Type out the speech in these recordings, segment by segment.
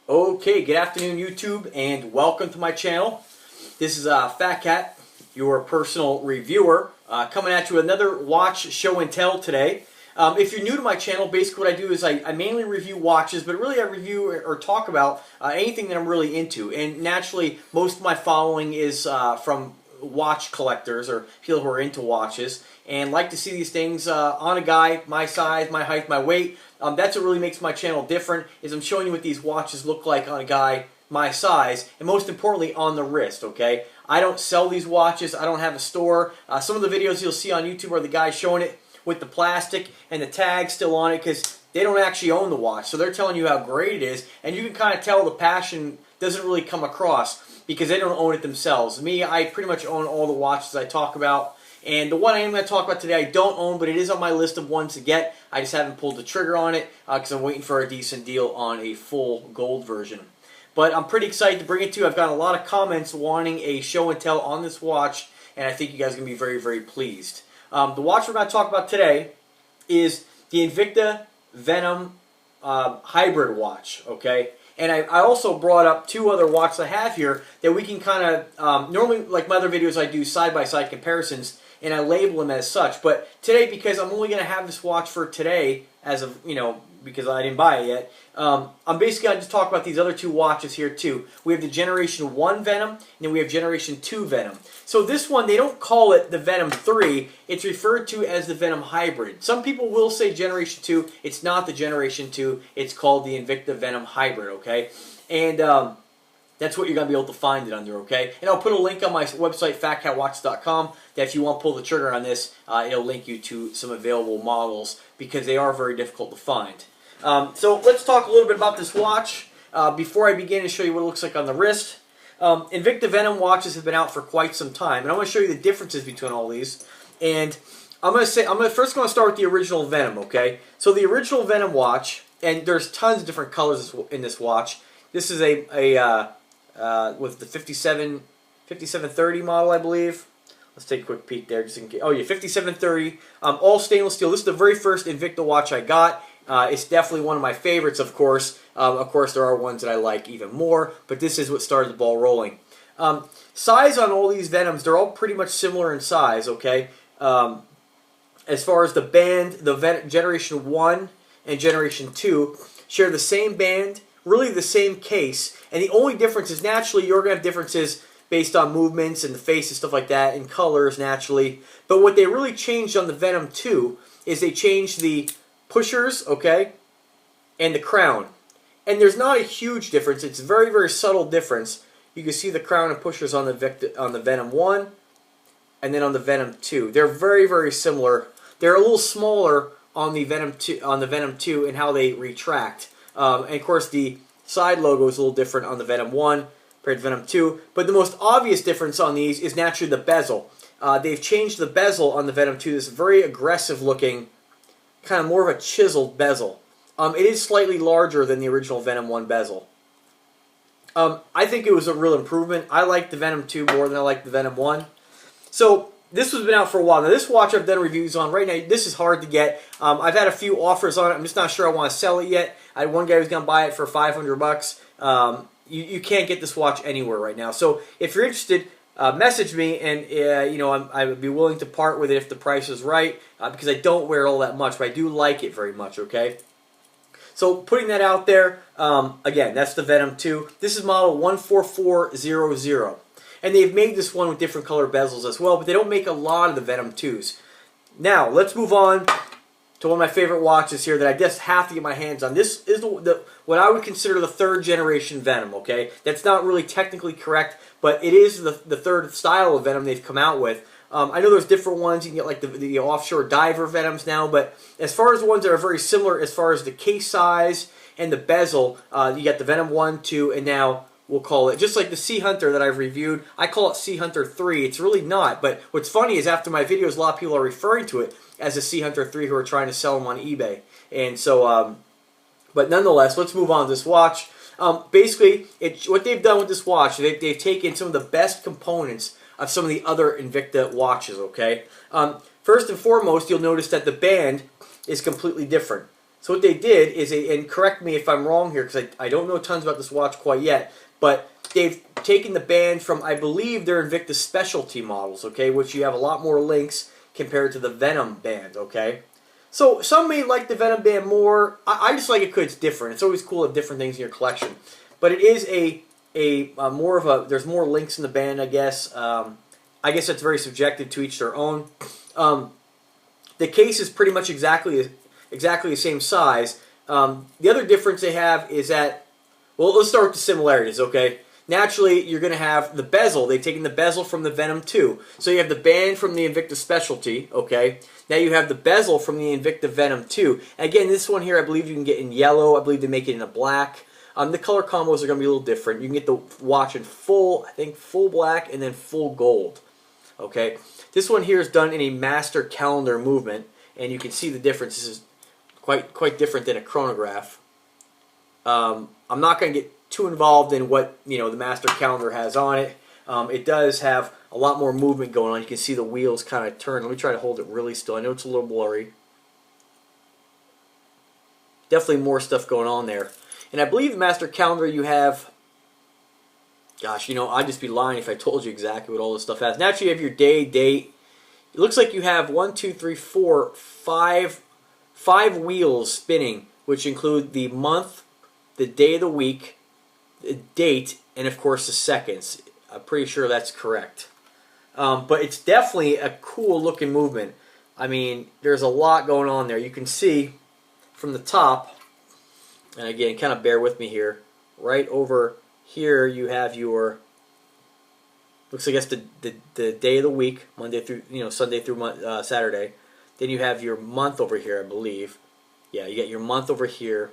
Okay, good afternoon YouTube and welcome to my channel. This is Fat Cat, your personal reviewer, coming at you with another watch show and tell today. If you're new to my channel, basically what I do is I mainly review watches, but really I review or talk about anything that I'm really into. And naturally, most of my following is from watch collectors or people who are into watches and like to see these things on a guy my size, my height, my weight. That's what really makes my channel different, is I'm showing you what these watches look like on a guy my size, and most importantly on the wrist, okay? I don't sell these watches, I don't have a store. Some of the videos you'll see on YouTube are the guys showing it with the plastic and the tag still on it because they don't actually own the watch. So they're telling you how great it is, and you can kind of tell the passion doesn't really come across because they don't own it themselves. Me, I pretty much own all the watches I talk about. And the one I am going to talk about today I don't own, but it is on my list of ones to get. I just haven't pulled the trigger on it because I'm waiting for a decent deal on a full gold version. But I'm pretty excited to bring it to you. I've got a lot of comments wanting a show and tell on this watch, and I think you guys are going to be very, very pleased. The watch we're going to talk about today is the Invicta Venom hybrid watch, okay? And I also brought up two other watches I have here that we can kind of, normally like my other videos I do side-by-side comparisons and I label them as such. But today, because I'm only going to have this watch for today as of, because I didn't buy it yet, I'm basically going to just talk about these other two watches here too. We have the Generation 1 Venom and then we have Generation 2 Venom. So this one, they don't call it the Venom 3, it's referred to as the Venom Hybrid. Some people will say Generation 2, it's not the Generation 2, it's called the Invicta Venom Hybrid, okay? And that's what you're going to be able to find it under, okay? And I'll put a link on my website, PHATKATWatches.com, that if you want to pull the trigger on this, it'll link you to some available models because they are very difficult to find. So let's talk a little bit about this watch before I begin and show you what it looks like on the wrist. Invicta Venom watches have been out for quite some time, and I'm going to show you the differences between all these. And I'm first going to start with the original Venom, okay? So the original Venom watch, and there's tons of different colors in this watch. This is with the 5730 model, I believe. Let's take a quick peek there, just in case. Oh yeah, 5730, all stainless steel. This is the very first Invicta watch I got. It's definitely one of my favorites, of course. Of course, there are ones that I like even more, but this is what started the ball rolling. Size on all these Venoms, they're all pretty much similar in size, okay? As far as the band, the Generation 1 and Generation 2 share the same band, really the same case, and the only difference is naturally you're going to have differences based on movements and the face and stuff like that, and colors naturally. But what they really changed on the Venom 2 is they changed the pushers, okay, and the crown. And there's not a huge difference. It's a very, very subtle difference. You can see the crown and pushers on the Venom 1 and then on the Venom 2. They're very, very similar. They're a little smaller on the Venom 2 and how they retract. And of course the side logo is a little different on the Venom 1 compared to Venom 2. But the most obvious difference on these is naturally the bezel. They've changed the bezel on the Venom 2. This very aggressive looking, kind of more of a chiseled bezel. It is slightly larger than the original Venom 1 bezel. I think it was a real improvement. I like the Venom 2 more than I like the Venom 1. So this has been out for a while. Now this watch I've done reviews on. Right now this is hard to get. I've had a few offers on it. I'm just not sure I want to sell it yet. I had one guy who's going to buy it for $500. You can't get this watch anywhere right now. So if you're interested, message me, and I would be willing to part with it if the price is right, because I don't wear it all that much, but I do like it very much, okay? So putting that out there, again, that's the Venom 2. This is model 14400. And they've made this one with different color bezels as well, but they don't make a lot of the Venom 2s. Now, let's move on to one of my favorite watches here that I just have to get my hands on. This is what I would consider the third generation Venom, okay? That's not really technically correct, but it is the third style of Venom they've come out with. I know there's different ones. You can get like the offshore diver Venoms now, but as far as the ones that are very similar as far as the case size and the bezel, you got the Venom 1, 2, and now we'll call it, just like the Sea Hunter that I've reviewed, I call it Sea Hunter 3. It's really not, but what's funny is after my videos, a lot of people are referring to it as a Sea Hunter 3 who are trying to sell them on eBay. And so, but nonetheless, let's move on to this watch. Basically, what they've done with this watch, they've taken some of the best components of some of the other Invicta watches, okay? First and foremost, you'll notice that the band is completely different. So what they did is, and correct me if I'm wrong here, because I don't know tons about this watch quite yet, but they've taken the band from, I believe, their Invicta Specialty models, okay, which you have a lot more links compared to the Venom band, okay? So some may like the Venom band more. I just like it because it's different. It's always cool to have different things in your collection. But it is more of a, there's more links in the band, I guess. I guess that's very subjective, to each their own. The case is pretty much exactly the same size. The other difference they have is that, well, let's start with the similarities, okay? Naturally, you're going to have the bezel. They've taken the bezel from the Venom 2. So you have the band from the Invicta Specialty, okay? Now you have the bezel from the Invicta Venom 2. And again, this one here I believe you can get in yellow. I believe they make it in a black. The color combos are going to be a little different. You can get the watch in full, I think, full black and then full gold, okay? This one here is done in a master calendar movement, and you can see the difference. This is quite different than a chronograph. I'm not going to get too involved in what the master calendar has on it. It does have a lot more movement going on. You can see the wheels kind of turn. Let me try to hold it really still. I know it's a little blurry. Definitely more stuff going on there. And I believe the master calendar you have, gosh, I'd just be lying if I told you exactly what all this stuff has. Naturally, you have your day, date. It looks like you have 1, 2, 3, 4, 5 wheels spinning, which include the month, the day of the week, the date, and of course the seconds. I'm pretty sure that's correct. But it's definitely a cool looking movement. I mean, there's a lot going on there. You can see from the top, and again, kind of bear with me here, right over here you have your, looks like that's the day of the week, Monday through, Sunday through Saturday. Then you have your month over here, I believe. Yeah, you get your month over here,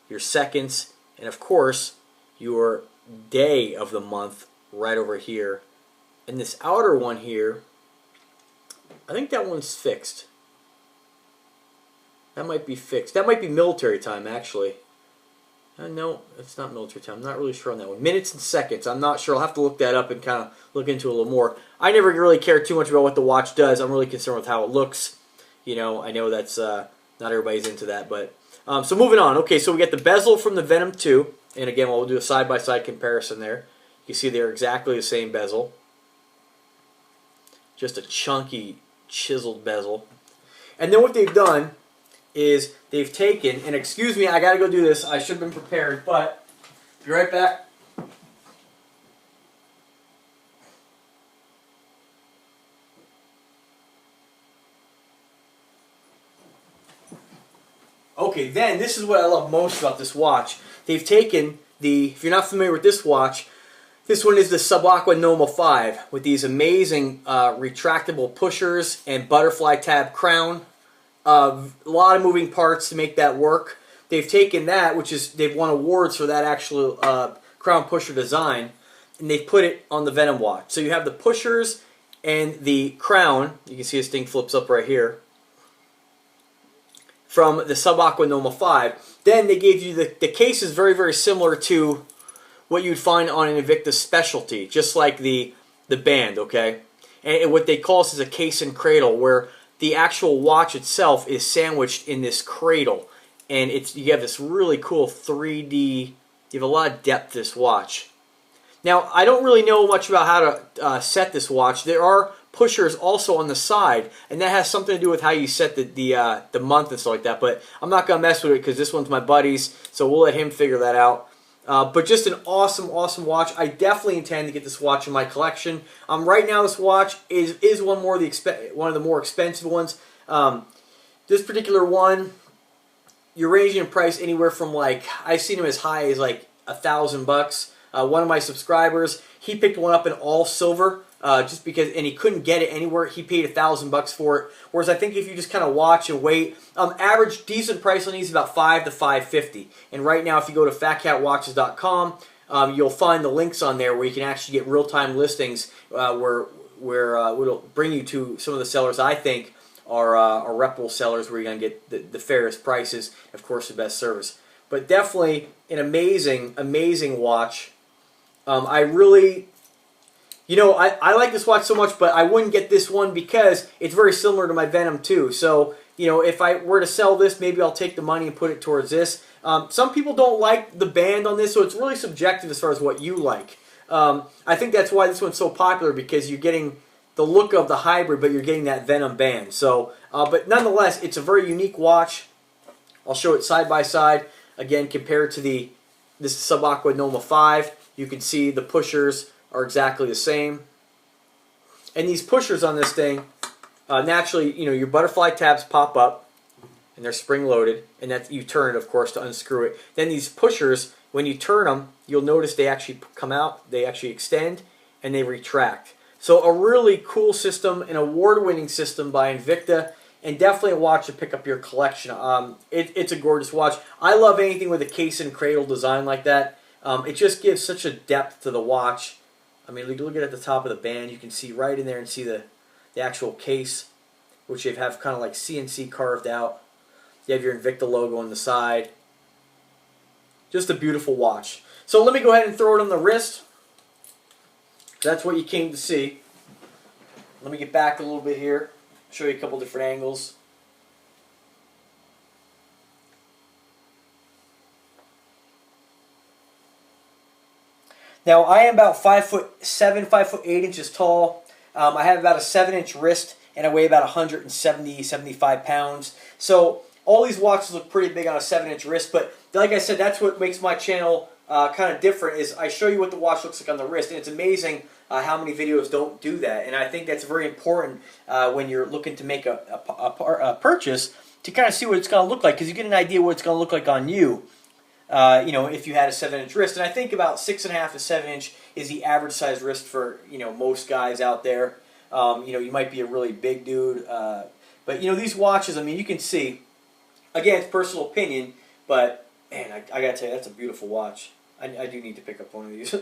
your seconds, and of course, your day of the month right over here. And this outer one here, I think that one's fixed. That might be fixed. That might be military time, actually. No, it's not military time. I'm not really sure on that one. Minutes and seconds. I'm not sure. I'll have to look that up and kind of look into it a little more. I never really care too much about what the watch does. I'm really concerned with how it looks. I know that's not everybody's into that, but so moving on. Okay, so we get the bezel from the Venom 2, and again, we'll do a side-by-side comparison there. You see they're exactly the same bezel. Just a chunky, chiseled bezel. And then what they've done is they've taken, and excuse me, I got to go do this. I should have been prepared, but be right back. Okay, then this is what I love most about this watch. They've taken if you're not familiar with this watch, this one is the Subaqua Noma 5 with these amazing retractable pushers and butterfly tab crown. A lot of moving parts to make that work. They've taken that, which is, they've won awards for that actual crown pusher design, and they've put it on the Venom watch. So you have the pushers and the crown. You can see this thing flips up right here. From the Subaqua Noma 5. Then they gave you the case is very, very similar to what you'd find on an Invicta Specialty, just like the band, okay? And what they call this is a case and cradle, where the actual watch itself is sandwiched in this cradle. And you have this really cool 3D, you have a lot of depth to this watch. Now, I don't really know much about how to set this watch. There are pushers also on the side, and that has something to do with how you set the month and stuff like that, but I'm not going to mess with it because this one's my buddy's, so we'll let him figure that out. But just an awesome, awesome watch. I definitely intend to get this watch in my collection. Right now, this watch is one of the more expensive ones. This particular one, you're ranging in price anywhere from, like, I've seen them as high as like $1,000. One of my subscribers, he picked one up in all silver, just because, and he couldn't get it anywhere. He paid $1,000 for it. Whereas I think if you just kind of watch and wait, average decent price on these is about $5 to $5.50. And right now, if you go to PHATKATWatches.com, you'll find the links on there where you can actually get real-time listings, where it'll bring you to some of the sellers I think are reputable sellers, where you're going to get the fairest prices, of course, the best service. But definitely an amazing, amazing watch. I really, I like this watch so much, but I wouldn't get this one because it's very similar to my Venom 2. So if I were to sell this, maybe I'll take the money and put it towards this. Some people don't like the band on this, so it's really subjective as far as what you like. I think that's why this one's so popular, because you're getting the look of the hybrid, but you're getting that Venom band. So, but nonetheless, it's a very unique watch. I'll show it side by side. Again, compared to this Sub-Aqua Noma 5, you can see the pushers are exactly the same. And these pushers on this thing, naturally, your butterfly tabs pop up, and they're spring-loaded, and that you turn it, of course, to unscrew it. Then these pushers, when you turn them, you'll notice they actually come out, they actually extend, and they retract. So a really cool system, an award-winning system by Invicta, and definitely a watch to pick up your collection. It's a gorgeous watch. I love anything with a case and cradle design like that. It just gives such a depth to the watch. I mean, look at the top of the band. You can see right in there and see the actual case, which they have kind of like CNC carved out. You have your Invicta logo on the side. Just a beautiful watch. So let me go ahead and throw it on the wrist. That's what you came to see. Let me get back a little bit here. Show you a couple different angles. Now, I am about 5'7", 5'8" tall. I have about a 7-inch wrist, and I weigh about 170, 75 pounds. So all these watches look pretty big on a 7-inch wrist, but like I said, that's what makes my channel kind of different, is I show you what the watch looks like on the wrist, and it's amazing how many videos don't do that. And I think that's very important when you're looking to make a purchase, to kind of see what it's going to look like, because you get an idea what it's going to look like on you. If you had a 7-inch wrist. And I think about 6.5 to 7-inch is the average size wrist for, most guys out there. You might be a really big dude. But, these watches, I mean, you can see, again, it's personal opinion, but, man, I got to tell you, that's a beautiful watch. I do need to pick up one of these.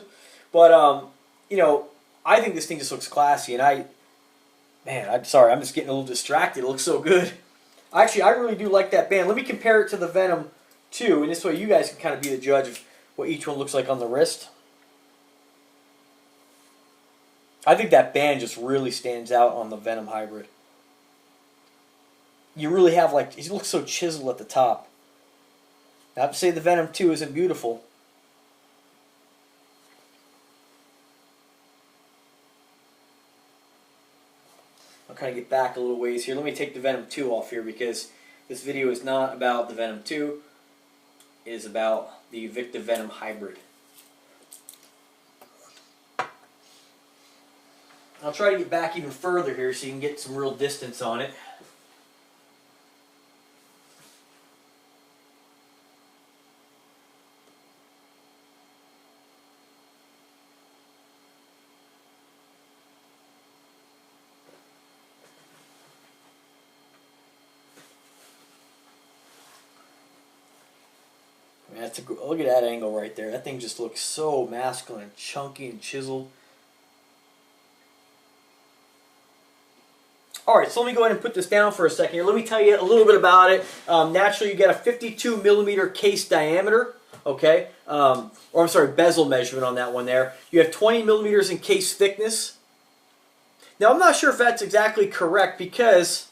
But, I think this thing just looks classy, and I'm sorry, I'm just getting a little distracted. It looks so good. Actually, I really do like that band. Let me compare it to the Venom 2, and this way you guys can kind of be the judge of what each one looks like on the wrist. I think that band just really stands out on the Venom hybrid. You really have, like, it looks so chiseled at the top. I have to say the Venom 2 isn't beautiful. I'll kind of get back a little ways here. Let me take the Venom 2 off here, because this video is not about the Venom 2. It is about the Invicta Venom hybrid. I'll try to get back even further here so you can get some real distance on it. Look at that angle right there. That thing just looks so masculine and chunky and chiseled. Alright, so let me go ahead and put this down for a second here. Let me tell you a little bit about it. Naturally, you get a 52 millimeter case diameter, okay? Or I'm sorry, bezel measurement on that one there. You have 20 millimeters in case thickness. Now, I'm not sure if that's exactly correct, because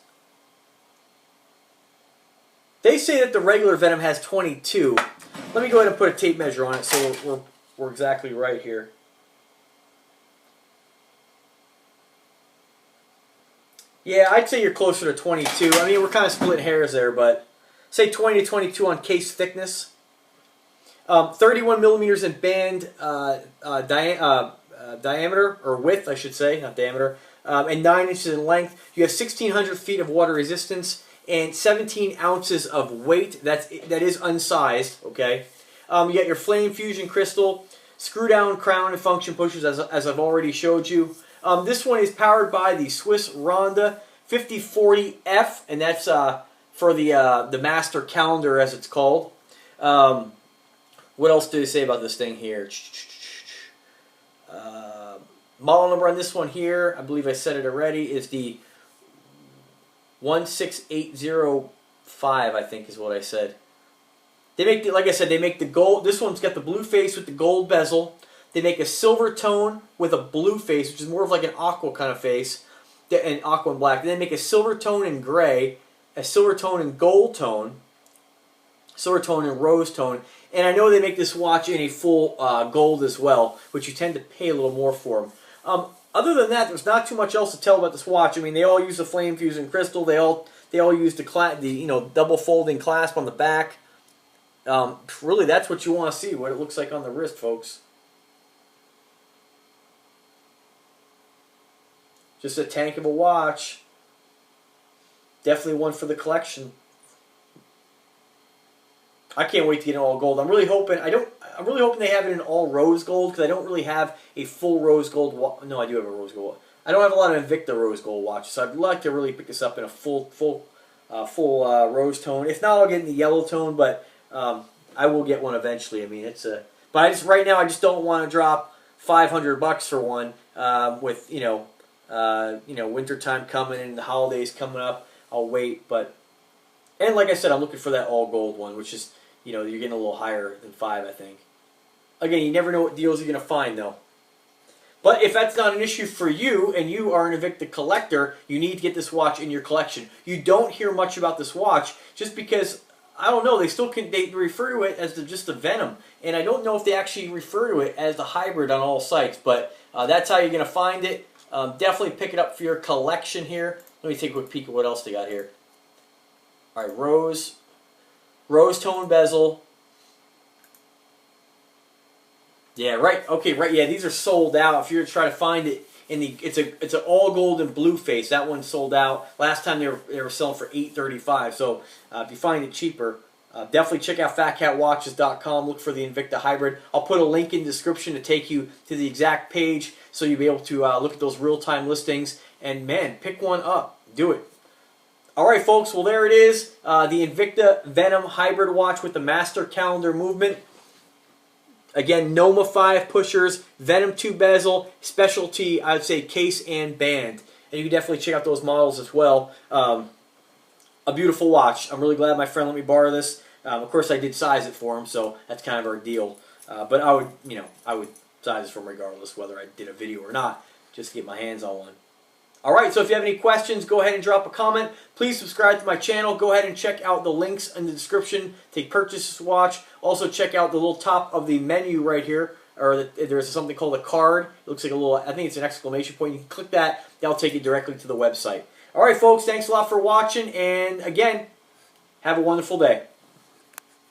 they say that the regular Venom has 22. Let me go ahead and put a tape measure on it so we're exactly right here. Yeah, I'd say you're closer to 22. I mean, we're kind of splitting hairs there, but say 20 to 22 on case thickness. 31 millimeters in band diameter, or width, I should say, not diameter, and 9 inches in length. You have 1,600 feet of water resistance and 17 ounces of weight. That is unsized, okay? You got your flame fusion crystal, screw down crown and function pushers, as I've already showed you. This one is powered by the Swiss Ronda 5040F, and that's for the master calendar, as it's called. What else do they say about this thing here? Model number on this one here, I believe I said it already, is the 16805, I think is what I said. They make, like I said, they make the gold. This one's got the blue face with the gold bezel. They make a silver tone with a blue face, which is more of like an aqua kind of face, and aqua and black. Then they make a silver tone in gray, a silver tone and gold tone, silver tone and rose tone, and I know they make this watch in a full gold as well, which you tend to pay a little more for them. Other than that, there's not too much else to tell about this watch. I mean, they all use the flame fusing crystal. They all use the double folding clasp on the back. Really, that's what you want to see, what it looks like on the wrist, folks. Just a tank of a watch. Definitely one for the collection. I can't wait to get it all gold. I'm really hoping they have it in all rose gold, because I don't really have a full rose gold watch. No, I do have a rose gold. I don't have a lot of Invicta rose gold watches, so I'd like to really pick this up in a full rose tone. If not, I'll get in the yellow tone, but I will get one eventually. I mean, but right now I just don't want to drop $500 for one with wintertime coming and the holidays coming up. I'll wait, and like I said, I'm looking for that all gold one, which is, you're getting a little higher than $5, I think. Again, you never know what deals you're going to find, though. But if that's not an issue for you, and you are an Invicta collector, you need to get this watch in your collection. You don't hear much about this watch, just because, I don't know, they refer to it as just the Venom, and I don't know if they actually refer to it as the hybrid on all sites, but that's how you're going to find it. Definitely pick it up for your collection here. Let me take a quick peek at what else they got here. All right, rose tone bezel. Yeah, right. Okay, right. Yeah, these are sold out. If you're trying to find it it's an all gold and blue face. That one's sold out. Last time they were selling for $835. So if you find it cheaper, definitely check out PHATKATWatches.com. Look for the Invicta Hybrid. I'll put a link in the description to take you to the exact page, so you'll be able to look at those real-time listings. And man, pick one up. Do it. All right, folks. Well, there it is. The Invicta Venom Hybrid watch with the master calendar movement. Again, Noma 5 pushers, Venom 2 bezel, specialty, I would say, case and band. And you can definitely check out those models as well. A beautiful watch. I'm really glad my friend let me borrow this. Of course, I did size it for him, so that's kind of our deal. But I would size it for him regardless whether I did a video or not, just to get my hands on one. Alright, so if you have any questions, go ahead and drop a comment. Please subscribe to my channel. Go ahead and check out the links in the description to purchase this watch. Also check out the little top of the menu right here. There's something called a card. It looks like a little, I think it's an exclamation point. You can click that. That'll take you directly to the website. Alright folks, thanks a lot for watching. And again, have a wonderful day.